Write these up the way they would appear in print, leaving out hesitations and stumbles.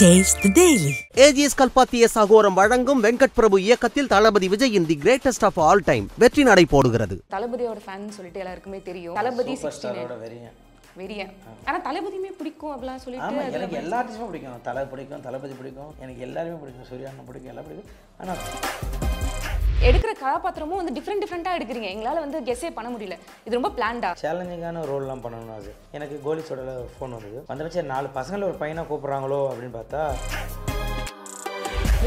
Taste the Daily. AGS கல்பாத்திய சகோரம் வழங்கும் வெங்கட் பிரபு இயக்கத்தில் தளபதி விஜயின் the greatest of all time வெற்றி நடை போடுகிறது. தளபதியோட ஃபேன் சொல்லிட்டு எல்லாருக்குமே தெரியும். தளபதி 69 வெறியன். ஆனா தளபதியுமே பிடிக்கும் அப்படிலாம் சொல்லிட்டு எனக்கு எல்லா ஆர்டிஸ்டும் பிடிக்கும். தலை பிடிக்கும், தளபதி பிடிக்கும், எனக்கு எல்லாருமே பிடிக்கும். சூர்யா அண்ணன் பிடிக்கும், எல்லாம் பிடிக்கும். ஆனால் எடுக்கிற கதாபாத்திரமும் வந்து டிஃப்ரெண்டா எடுக்கிறீங்க. எங்களால் வந்து கெஸ்ஸே பண்ண முடியல. இது ரொம்ப பிளான்டா சேலஞ்சிங்கான ரோல்லாம் பண்ணணும். அது எனக்கு கோலிசோட ஃபோன் வந்தது. வந்தபட்ச 4 பசங்களை ஒரு பையனை கூப்பிட்றாங்களோ அப்படின்னு பார்த்தா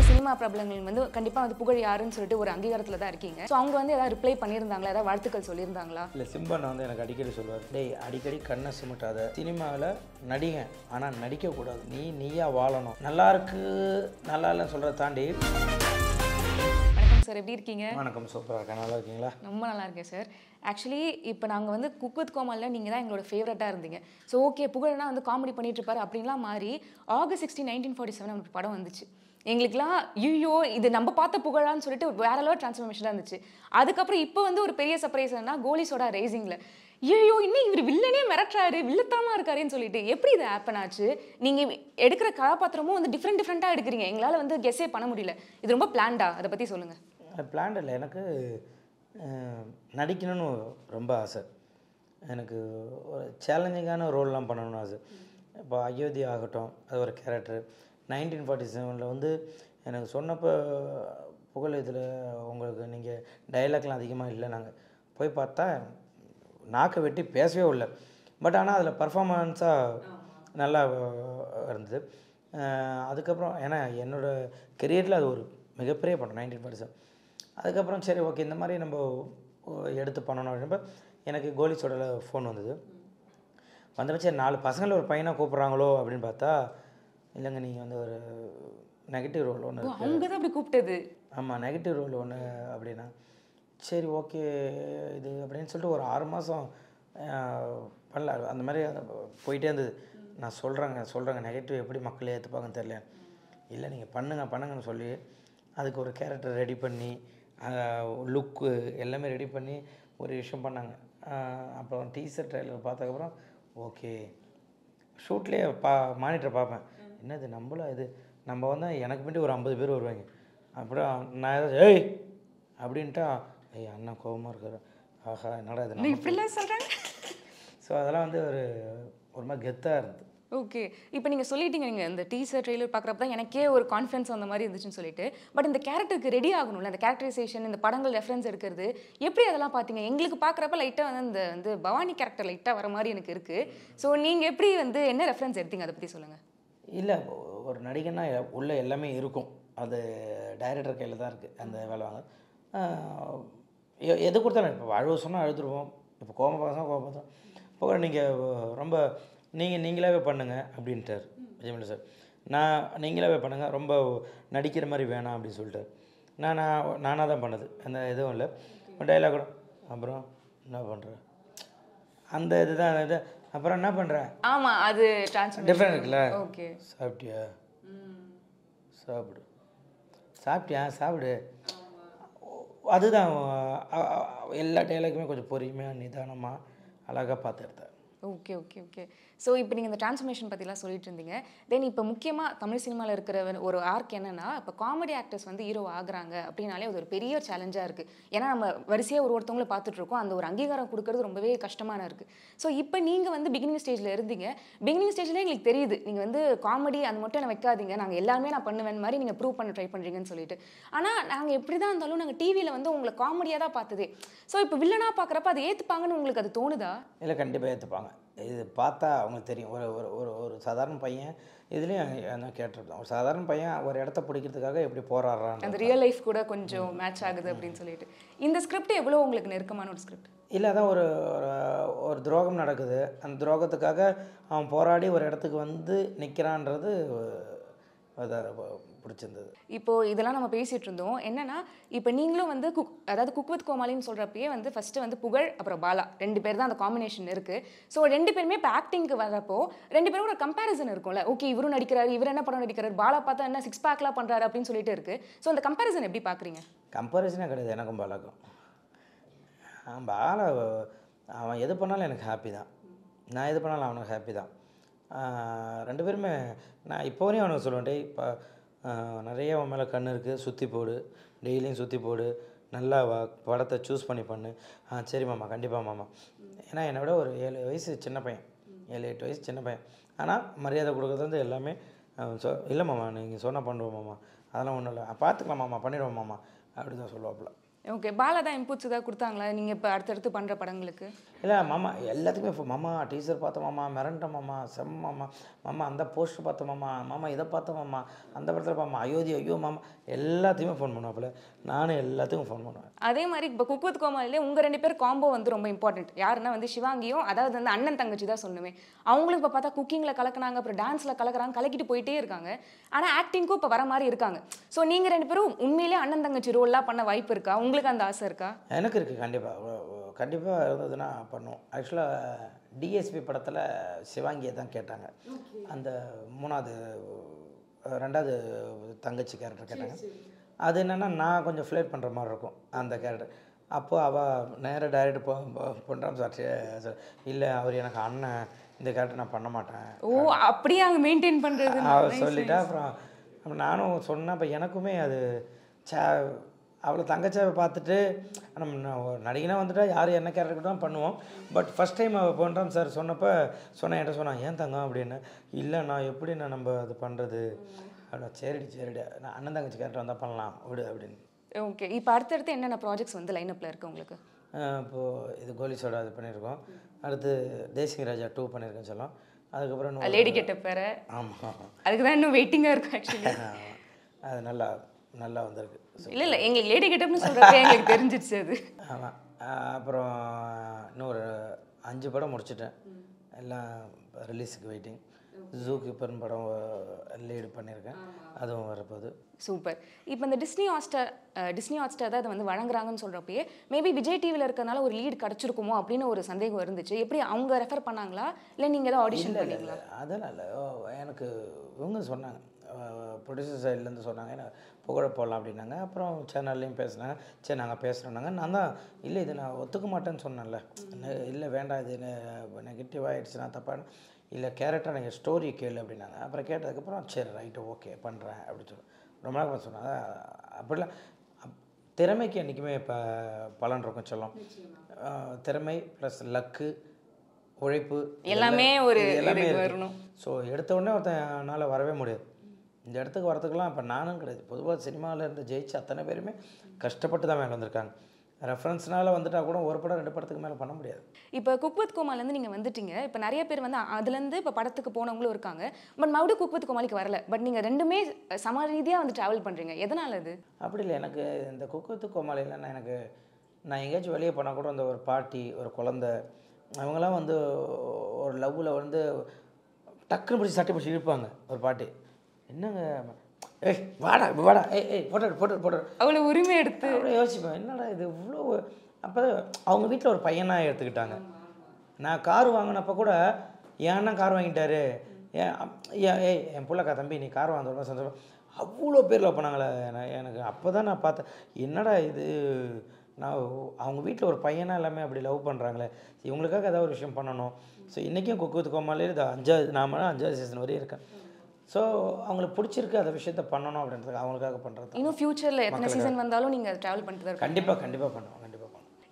சினிமா பிரபலங்கள் வந்து கண்டிப்பாக வந்து புகழ் யாருன்னு சொல்லிட்டு ஒரு அங்கீகாரத்தில் தான் இருக்கீங்க. ஸோ அவங்க வந்து ஏதாவது ரிப்ளை பண்ணியிருந்தாங்களா, ஏதாவது வாழ்த்துக்கள் சொல்லியிருந்தாங்களா? இல்லை, சிம்பன் வந்து எனக்கு அடிக்கடி சொல்லுவார், டேய் அடிக்கடி கண்ணை சிமிட்டாத, சினிமாவில் நடிங்க ஆனால் நடிக்கக்கூடாது, நீயா வாழணும், நல்லா இருக்கு நல்லா இல்லைன்னு சொல்கிறத தாண்டி. வணக்கம் சார், எப்படி இருக்கீங்க? வணக்கம், சூப்பராக இருக்கேன். நல்லா இருக்கீங்களா? ரொம்ப நல்லா இருக்கேன் சார். ஆக்சுவலி இப்போ நாங்கள் வந்து குக் வித் கோமாளில் நீங்கள் தான் எங்களோட ஃபேவரட்டாக இருந்தீங்க. ஸோ ஓகே, புகழ்னா வந்து காமெடி பண்ணிட்டு இருப்பாரு அப்படின்லாம் மாறி ஆகஸ்ட் 16, 1947 நமக்கு படம் வந்துச்சு. எங்களுக்குலாம் ஐயோ இது நம்ம பார்த்த புகழான்னு சொல்லிட்டு வேற லெவல் டிரான்ஸ்ஃபர்மேஷனாக இருந்துச்சு. அதுக்கப்புறம் இப்போ வந்து ஒரு பெரிய சர்ப்ரைஸ்னா கோலிசோட ரேசிங்கில் ஐயோ இன்னும் இவர் வில்லனே மிரட்டுறாரு, வில்லத்தனமாக இருக்காருன்னு சொல்லிட்டு எப்படி இது ஹேப்பன் ஆச்சு? நீங்கள் எடுக்கிற கதாபாத்திரமும் வந்து டிஃப்ரெண்டாக எடுக்கிறீங்க. எங்களால் வந்து கெஸ்ஸே பண்ண முடியல. இது ரொம்ப பிளான்டா, அதை பற்றி சொல்லுங்கள். பிளான் இல்லை, எனக்கு நடிக்கணும்னு ரொம்ப ஆசை. எனக்கு ஒரு சேலஞ்சிங்கான ரோல்லாம் பண்ணணும்னு ஆசை. இப்போ அயோத்தி ஆகட்டும், அது ஒரு கேரக்டர். 1947 வந்து எனக்கு சொன்னப்போ புகழ் இதில் உங்களுக்கு நீங்கள் டைலாக்லாம் அதிகமாக இல்லை, நாங்கள் போய் பார்த்தா நாக்கை வெட்டி பேசவே இல்லை. பட் ஆனால் அதில் பர்ஃபார்மன்ஸாக நல்லா இருந்தது. அதுக்கப்புறம் ஏன்னா என்னோடய கெரியரில் அது ஒரு மிகப்பெரிய படம் 1947. அதுக்கப்புறம் சரி ஓகே இந்த மாதிரி நம்ம எடுத்து பண்ணணும் அப்படின்றப்ப எனக்கு கோலிசோட ஃபோன் வந்தது. வந்தபட்ச 4 பசங்களை ஒரு பையனை கூப்பிட்றாங்களோ அப்படின்னு பார்த்தா இல்லைங்க, நீங்கள் வந்து ஒரு நெகட்டிவ் ரோல் ஒன்று இருக்குது. அவங்க தான் அப்படி கூப்பிட்டது. ஆமாம், நெகட்டிவ் ரோல் ஒன்று அப்படின்னா சரி ஓகே இது அப்படின்னு சொல்லிட்டு ஒரு 6 மாதம் பண்ணல. அந்த மாதிரி போயிட்டே இருந்தது. நான் சொல்கிறேங்க நெகட்டிவ் எப்படி மக்கள் ஏற்றுப்பாங்கன்னு தெரியல. இல்லை நீங்கள் பண்ணுங்கன்னு சொல்லி அதுக்கு ஒரு கேரக்டர் ரெடி பண்ணி லுக்கு எல்லாமே ரெடி பண்ணி ஒரு விஷயம் பண்ணாங்க. அப்புறம் டீசர் ட்ரைலர் பார்த்ததுக்கப்புறம் ஓகே ஷூட்லேயே மானிட்டர் பார்ப்பேன், என்னது நம்மளும் இது நம்ம வந்து எனக்கு பின்னாடி ஒரு 50 பேர் வருவாங்க. அப்புறம் நான் ஏதாவது ஏய் அப்படின்ட்டா ஐயா அண்ணா கோபமாக இருக்காரு, ஆஹா என்னடா இது இப்படிலாம் சொல்கிறாங்க. ஸோ அதெல்லாம் வந்து ஒரு மாதிரி கெத்தாக இருந்தது. ஓகே, இப்போ நீங்கள் சொல்லிட்டீங்க, நீங்கள் இந்த டீசர் ட்ரெய்லர் பார்க்குறப்ப தான் எனக்கே ஒரு கான்ஃபிடன்ஸ் அந்த மாதிரி இருந்துச்சுன்னு சொல்லிட்டு. பட் இந்த கேரக்டருக்கு ரெடி ஆகணும்ல, அந்த கேரக்டரைசேஷன், இந்த படங்கள் ரெஃபரன்ஸ் எடுக்கிறது எப்படி அதெல்லாம் பார்த்தீங்க? எங்களுக்கு பார்க்குறப்ப லைட்டாக வந்து இந்த வந்து பவானி கேரக்டர் லைட்டாக வர மாதிரி எனக்கு இருக்குது. ஸோ நீங்கள் எப்படி வந்து என்ன ரெஃபரன்ஸ் எடுத்தீங்க, அதை பற்றி சொல்லுங்கள். இல்லை, ஒரு நடிகன்னா உள்ள எல்லாமே இருக்கும், அது டைரக்டர் கையில் தான் இருக்குது அந்த வேலை. வாங்க எது கொடுத்தாலும் இப்போ அழுவ சொன்னால் அழுதுருவோம், இப்போ கோபம் பார்த்தோம் போக நீங்கள் ரொம்ப நீங்களாவே பண்ணுங்கள் அப்படின்ட்டார் விஜயமல்லி சார். நான் நீங்களாவே பண்ணுங்கள், ரொம்ப நடிக்கிற மாதிரி வேணாம் அப்படின்னு சொல்லிட்டார். நானாக தான் பண்ணது, அந்த எதுவும் இல்லை. டைலாக் கூட அப்புறம் என்ன பண்ணுறேன் அந்த இதுதான் இது, அப்புறம் என்ன பண்ணுறேன். ஆமாம், அது டிஃப்ரெண்ட் இருக்குல்ல. ஓகே, சாப்பிட்டியா சாப்பிடு, அதுதான். எல்லா டைலாக்குமே கொஞ்சம் பொறுமையாக நிதானமாக அழகாக பார்த்து எடுத்தேன். ஓகே ஓகே ஓகே ஸோ இப்போ நீங்கள் இந்த டிரான்ஸ்ஃபர்மேஷன் பற்றிலாம் சொல்லிட்டு இருந்தீங்க. தென் இப்போ முக்கியமாக தமிழ் சினிமாவில் இருக்கிற ஒரு ஆர்க் என்னென்னா, இப்போ காமெடி ஆக்டர்ஸ் வந்து ஹீரோ ஆகுறாங்க அப்படின்னாலே அது ஒரு பெரிய சேலஞ்சாக இருக்குது. ஏன்னா நம்ம வரிசையாக ஒருத்தவங்களை பார்த்துட்ருக்கோம், அந்த ஒரு அங்கீகாரம் கொடுக்கறது ரொம்பவே கஷ்டமான இருக்குது. ஸோ இப்போ நீங்கள் வந்து பிகினிங் ஸ்டேஜில் இருந்தீங்க. பிகினிங் ஸ்டேஜ்லேயே எங்களுக்கு தெரியுது நீங்கள் வந்து காமெடி அது மட்டும் என்ன வைக்காதீங்க, நாங்கள் எல்லாமே நான் பண்ணுவேன் மாதிரி நீங்கள் ப்ரூவ் பண்ண ட்ரை பண்ணுறீங்கன்னு சொல்லிட்டு. ஆனால் நாங்கள் எப்படி தான் இருந்தாலும் நாங்கள் டிவியில் வந்து உங்களை காமெடியாக தான் பார்த்ததே. ஸோ இப்போ வில்லனாக பார்க்குறப்ப அதை ஏற்றுப்பாங்கன்னு உங்களுக்கு அது தோணுதா? இல்லை, கண்டிப்பாக ஏற்றுப்பாங்க. இது பார்த்தா அவங்களுக்கு தெரியும். ஒரு சாதாரண பையன் இதுலேயும் நான் கேட்டிருப்பேன், ஒரு சாதாரண பையன் ஒரு இடத்த பிடிக்கிறதுக்காக எப்படி போராடுறான், அந்த ரியல் லைஃப் கூட கொஞ்சம் மேட்ச் ஆகுது அப்படின்னு சொல்லிட்டு. இந்த ஸ்கிரிப்ட் எவ்வளோ உங்களுக்கு நெருக்கமான ஒரு ஸ்கிரிப்ட்? இல்லை, அதான் ஒரு துரோகம் நடக்குது, அந்த துரோகத்துக்காக அவன் போராடி ஒரு இடத்துக்கு வந்து நிற்கிறான்றது பிடிச்சிருந்தது. இப்போ இதெல்லாம் நம்ம பேசிட்டு இருந்தோம். என்னன்னா இப்போ நீங்களும் வந்து அதாவது குக் வித் கோமாளின்னு சொல்றப்பயே வந்து ஃபர்ஸ்ட் வந்து புகழ் அப்புறம் பாலா 2 பேர் தான் அந்த காம்பினேஷன் இருக்கு. ஸோ 2 பேருமே இப்போ ஆக்டிங்க்கு வரப்போ 2 பேரும் ஒரு கம்பேரிசன் இருக்கும்ல. ஓகே இவரும் நடிக்கிறாரு, இவர் என்ன படம் நடிக்கிறாரு, பாலா பார்த்தா என்ன 6 பேக்லாம் பண்றாரு அப்படின்னு சொல்லிட்டு இருக்கு. ஸோ அந்த கம்பேரிசன் எப்படி பாக்குறீங்க? கம்பேரிசனே கிடையாது எனக்கும் பாலாக்கும். பாலா அவன் எது பண்ணாலும் எனக்கு ஹாப்பி தான், நான் எது பண்ணாலும் அவனுக்கு ஹாப்பி தான். 2 பேருமே நான் இப்போ வரையும் அவனுக்கு சொல்லுவேன், டேய் இப்போ நிறைய உன் மேலே கண் இருக்குது, சுற்றி போடு, டெய்லியும் சுற்றி போடு, நல்லா படத்தை சூஸ் பண்ணி பண்ணு. சரி மாமா, கண்டிப்பாக மாமா. ஏன்னா என்னை விட ஒரு 7 வயசு சின்ன பையன், 7-8 வயசு சின்ன பையன். ஆனால் மரியாதை கொடுக்குறது வந்து எல்லாமே இல்லை மாமா, நீங்கள் சொன்னால் பண்ணுவோம் மாமா, அதெல்லாம் ஒன்றும் இல்லை, பார்த்துக்கலாம் மாமா, பண்ணிடுவோம் மாமா அப்படி தான் சொல்லுவாப்புல. ஓகே. பாலா தான் இன்புட்ஸ் ஏதாவது கொடுத்தாங்களா நீங்கள் இப்போ அடுத்தடுத்து பண்ணுற படங்களுக்கு? இல்லை மாமா எல்லாத்துக்குமே இப்போ மாமா டீசர் பார்த்தோம் மாமா, மிரண்டோம் மாமா, மாமா, மாமா அந்த போஸ்டர் பார்த்தோம் மாமா, மாமா இதை பார்த்தோம் மாமா, அந்த படத்தில் மாமா அயோத்தி, ஐயோ மாமா, எல்லாத்தையுமே ஃபோன் பண்ணுவாப்புல. நானும் எல்லாத்துக்கும் ஃபோன் பண்ணுவேன். அதே மாதிரி இப்போ குக் வித் கோமாளிலே உங்கள் 2 பேர் காம்போ வந்து ரொம்ப இம்பார்ட்டன்ட். யாருன்னா வந்து சிவாங்கியும், அதாவது வந்து அண்ணன் தங்கச்சி தான் சொல்லுவேன். அவங்களும் இப்போ பார்த்தா குக்கிங்கில் கலக்குனாங்க, அப்புறம் டான்ஸில் கலக்குறாங்க, கலக்கிட்டு போயிட்டே இருக்காங்க. ஆனால் ஆக்டிங்க்கும் இப்போ வர மாதிரி இருக்காங்க. ஸோ நீங்கள் 2 பேரும் உண்மையிலே அண்ணன் தங்கச்சி ரோல்லாம் பண்ண வாய்ப்பு இருக்கா? உங்களுக்கு அந்த ஆசை இருக்கா? எனக்கு இருக்குது, கண்டிப்பாக இருந்ததுன்னா பண்ணுவோம். ஆக்சுவலாக டிஎஸ்பி படத்தில் சிவாங்கியை தான் கேட்டாங்க, அந்த 2வது தங்கச்சி கேரக்டர் கேட்டாங்க. அது என்னென்னா நான் கொஞ்சம் ஃப்ளேட் பண்ணுற மாதிரி இருக்கும் அந்த கேரக்டர். அப்போது அவள் நேராக டைரக்ட் பண்ணுறான் சார், இல்லை அவர் எனக்கு அண்ணன், இந்த கேரக்டர் நான் பண்ண மாட்டேன். ஓ, அப்படியே அங்கே மெயின்டைன் பண்ணுறது அவள் சொல்லிட்டா. அப்புறம் நானும் சொன்னேன். அப்போ எனக்குமே அது அவளை தங்கச்சாவை பார்த்துட்டு நம்ம நடிகனாக வந்துட்டா யார் என்ன கேரக்டர் தான் பண்ணுவோம். பட் ஃபஸ்ட் டைம் அவள் பண்ணுறான் சார் சொன்னப்போ என்கிட்ட சொன்னான், ஏன் தங்கம் அப்படின்னு. இல்லை நான் எப்படி நம்ம அது பண்ணுறது அப்படின்னா, சரிடி நான் அண்ணன் தங்கச்சி கேரக்டர் வந்தால் பண்ணலாம் விடு அப்படின்னு. ஓகே. இப்போ அடுத்தடுத்து என்னென்ன ப்ராஜெக்ட்ஸ் வந்து லைனப்பில் இருக்குது உங்களுக்கு? இப்போது இது கோலி சோடா இது பண்ணியிருக்கோம். அடுத்து தேசிங் ராஜா 2 பண்ணியிருக்கேன்னு சொல்லலாம். அதுக்கப்புறம் லேடி கெட்டப் வேறு. ஆமாம், அதுக்கு தான் இன்னும் வெயிட்டிங்காக இருக்கும் ஆக்சுவலி. அது நல்லா வந்திருக்கு. இல்லை எங்களுக்கு லேடி கெட்டப்னு சொல்கிறப்ப எங்களுக்கு தெரிஞ்சிடுச்சு அது. ஆமாம். அப்புறம் இன்னும் ஒரு 5 படம் முடிச்சிட்டேன், எல்லாம் ரிலீஸுக்கு வெயிட்டிங். ஜூ கீப்பர்னு படம் லீடு பண்ணியிருக்கேன், அதுவும் வரப்போகுது. சூப்பர். இப்போ இந்த டிஸ்னி ஹாட்ஸ்டார் தான் அதை வந்து வழங்குறாங்கன்னு சொல்கிறப்பயே மேபி விஜய் டிவியில் இருக்கிறதுனால ஒரு லீடு கிடச்சிருக்குமோ அப்படின்னு ஒரு சந்தேகம் இருந்துச்சு. எப்படி அவங்க ரெஃபர் பண்ணாங்களா இல்லை நீங்கள் ஏதாவது ஆடிஷன் பண்ணீங்களா? அதெல்லாம் இல்லை, எனக்கு இவங்க சொன்னாங்க, ப்ரொடியூசர் சைட்லேருந்து சொன்னாங்க, எனக்கு புகழ போடலாம் அப்படின்னாங்க. அப்புறம் சேனல்லையும் பேசினாங்க, சரி நாங்கள் பேசுகிறோன்னாங்க. நான் தான் இல்லை இது நான் ஒத்துக்க மாட்டேன்னு சொன்னேன்ல, இல்லை வேண்டாம் இது நெகட்டிவ் ஆகிடுச்சுன்னா தப்பான, இல்லை கேரக்டர் நீங்கள் ஸ்டோரி கேளு அப்படின்னாங்க. அப்புறம் கேட்டதுக்கப்புறம் சரி ரைட்டு ஓகே பண்ணுறேன் அப்படின்னு சொல்லி ரொம்ப நாள் சொன்னாங்க. அப்படிலாம் திறமைக்கு என்றைக்குமே இப்போ பலன் இருக்கும் சொல்லும். திறமை ப்ளஸ் லக்கு, உழைப்பு எல்லாமே வரணும். ஸோ எடுத்த உடனே ஒருத்தனால் வரவே முடியாது. இந்த இடத்துக்கு வரத்துக்கெல்லாம் இப்போ நானும் கிடையாது. பொதுவாக சினிமாவில் இருந்து ஜெயிச்சு அத்தனை பேருமே கஷ்டப்பட்டு தான் மேலே வந்திருக்காங்க. ரெஃபரன்ஸ்னால் வந்துட்டால் கூட ஒரு படம் 2 படத்துக்கு மேலே பண்ண முடியாது. இப்போ குக் வித் கோமாலேருந்து நீங்கள் வந்துட்டீங்க. இப்போ நிறைய பேர் வந்து அதுலேருந்து இப்போ படத்துக்கு போனவங்களும் இருக்காங்க. பட் மறுபடியும் குக் வித் கோமாளிக்கு வரல. பட் நீங்கள் 2மே சம ரீதியாக வந்து ட்ராவல் பண்ணுறீங்க. எதனால் அது? அப்படி இல்லை, எனக்கு இந்த குக் வித் கோமாளியில் நான் எங்கேயாச்சும் வெளியே போனால் கூட அந்த ஒரு பாட்டி, ஒரு குழந்தை, அவங்களாம் வந்து ஒரு லவ்வில் வந்து டக்குன்னு பிடிச்சி சட்டை பிடிச்சி இழுப்பாங்க. ஒரு பாட்டி, என்னங்க வாடா போட்டு அவ்வளோ உரிமை எடுத்து அவ்வளோ யோசிப்பேன், என்னடா இது இவ்வளோ. அப்போ அவங்க வீட்டில் ஒரு பையனாக எடுத்துக்கிட்டாங்க. நான் கார் வாங்கினப்போ கூட ஏன்னா கார் வாங்கிட்டாரு, என் பிள்ளைக்கா தம்பி நீ கார் வாங்க சந்தோஷம், அவ்வளோ பேரில் பண்ணாங்களே. எனக்கு அப்போ தான் நான் பார்த்தேன், என்னடா இது, நான் அவங்க வீட்டில் ஒரு பையனாக எல்லாமே அப்படி லவ் பண்ணுறாங்களே, இவங்களுக்காக ஏதாவது ஒரு விஷயம் பண்ணணும். ஸோ இன்றைக்கும் குக் வித் கோமாளி இது 5வது சீசன் வரையும் இருக்கேன். ஸோ அவங்களுக்கு பிடிச்சிருக்கு அந்த விஷயத்த பண்ணணும் அப்படின்றதுக்கு அவங்களுக்காக பண்ணுறது. இன்னும் ஃபியூச்சரில் எத்தனை சீசன் வந்தாலும் நீங்கள் ட்ராவல் பண்ணிட்டு தான் கண்டிப்பாக பண்ணுவோம்.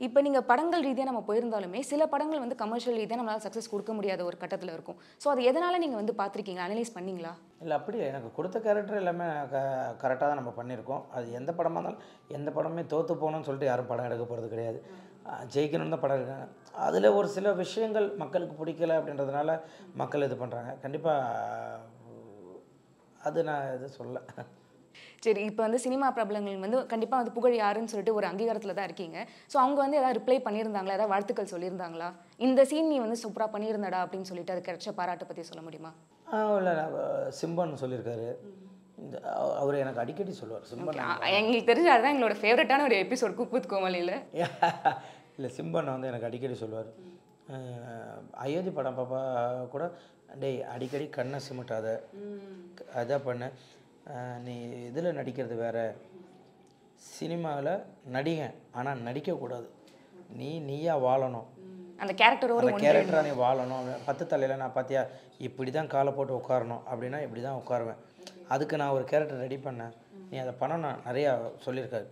இப்போ நீங்கள் படங்கள் ரீதியாக நம்ம போயிருந்தாலுமே சில படங்கள் வந்து கமர்ஷியல் ரீதியாக நம்மளால் சக்ஸஸ் கொடுக்க முடியாத ஒரு கட்டத்தில் இருக்கும். ஸோ அது எதனால் நீங்கள் வந்து பார்த்துருக்கீங்களா, அனலைஸ் பண்ணிங்களா? இல்லை அப்படி எனக்கு கொடுத்த கேரக்டர் எல்லாமே கரெக்டாக தான் நம்ம பண்ணியிருக்கோம். அது எந்த படமாக இருந்தாலும் எந்த படமே தோற்று போகணும்னு சொல்லிட்டு யாரும் படம் எடுக்க போகிறது கிடையாது. ஜெயிக்கணும்னு தான் படம் எடுக்காங்க. அதில் ஒரு சில விஷயங்கள் மக்களுக்கு பிடிக்கலை அப்படின்றதுனால மக்கள் இது பண்ணுறாங்க. கண்டிப்பாக அது நான் எதுவும் சொல்ல. சரி, இப்போ வந்து சினிமா பிரபலங்கள் வந்து கண்டிப்பாக வந்து புகழ் யாருன்னு சொல்லிட்டு ஒரு அங்கீகாரத்தில் தான் இருக்கீங்க. ஸோ அவங்க வந்து ஏதாவது ரிப்ளை பண்ணியிருந்தாங்களா, ஏதாவது வாழ்த்துக்கள் சொல்லியிருந்தாங்களா, இந்த சீன் நீ வந்து சூப்பராக பண்ணியிருந்தடா அப்படின்னு சொல்லிட்டு அது கிடைச்ச பாராட்டை பற்றி சொல்ல முடியுமா? இல்லை, சிம்பன் சொல்லியிருக்காரு. அவர் எனக்கு அடிக்கடி சொல்லுவார் சிம்பன். எங்களுக்கு தெரிஞ்ச அதுதான் எங்களோட ஃபேவரட்டான ஒரு எபிசோட் குக் வித் கோமாளியில். இல்லை, சிம்பன் வந்து எனக்கு அடிக்கடி சொல்லுவார். அயோத்தி படம் பாப்பா கூட, டேய் அடிக்கடி கண்ணை சிமிட்டாத, அதான் பண்ண, நீ இதில் நடிக்கிறது வேறு, சினிமாவில் நடிகன் ஆனால் நடிக்கக்கூடாது, நீயா வாழணும், அந்த கேரக்டரோட அந்த கேரக்டராக நீ வாழணும். 10 தலையில் நான் பார்த்தியா இப்படி தான் காலை போட்டு உட்காரணும் அப்படின்னா இப்படி தான் உட்காருவேன். அதுக்கு நான் ஒரு கேரக்டர் ரெடி பண்ணேன், நீ அதை பண்ணணும் நிறையா சொல்லியிருக்காரு.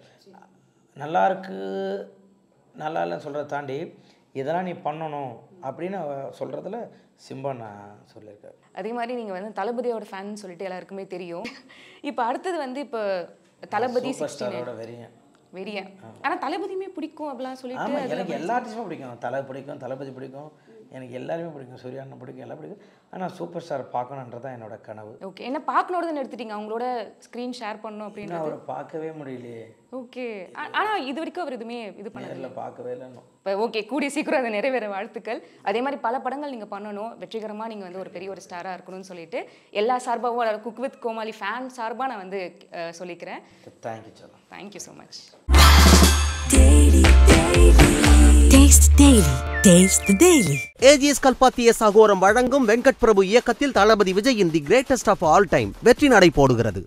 நல்லா இருக்கு நல்லா இல்லைன்னு சொல்கிறத தாண்டி இதெல்லாம் நீ பண்ணணும் அப்படின்னு சொல்கிறதுல சிம்பா நான் சொல்லியிருக்காரு. அதே மாதிரி நீங்கள் வந்து தளபதியோட ஃபேன் சொல்லிட்டு எல்லாருக்குமே தெரியும். இப்போ அடுத்தது வந்து இப்போ தளபதி சூப்பர் ஸ்டாரோட வெறியன். ஆனால் தளபதியுமே பிடிக்கும் அப்படிலாம் சொல்லிட்டு. ஆமாம், எனக்கு எல்லா ஆர்டிஸ்ட்டுமே பிடிக்கும். தலை பிடிக்கும், தளபதி பிடிக்கும், எனக்கு எல்லாருமே பிடிக்கும். சூர்யா அண்ணன் பிடிக்கும், எல்லாம் பிடிக்கும். ஆனால் சூப்பர் ஸ்டார் பார்க்கணுன்றதான் என்னோட கனவு. ஓகே, என்ன பார்க்கணுன்னு எடுத்துட்டீங்க, அவங்களோட ஸ்க்ரீன் ஷேர் பண்ணணும் அப்படின்னு? அவரை பார்க்கவே முடியலையே. ஓகே, ஆனால் இது வரைக்கும் அவர் எதுவுமே இது பண்ணல, பார்க்கவே இல்லைன்னு. இப்போ ஓகே, கூடிய சீக்கிரம் அதை நிறைவேற வாழ்த்துக்கள். அதே மாதிரி பல படங்கள் நீங்கள் பண்ணணும், வெற்றிகரமாக நீங்கள் வந்து ஒரு பெரிய ஒரு ஸ்டாராக இருக்கணும்னு சொல்லிட்டு எல்லா சார்பாகவும் குக் வித் கோமாளி ஃபேன் சார்பாக நான் வந்து சொல்லிக்கிறேன். Thank you sir. Thank you so much. AGS கல்பாத்திய அகோரம் வழங்கும் வெங்கட் பிரபு இயக்கத்தில் தளபதி விஜயின் the greatest of all time வெற்றி நடை போடுகிறது.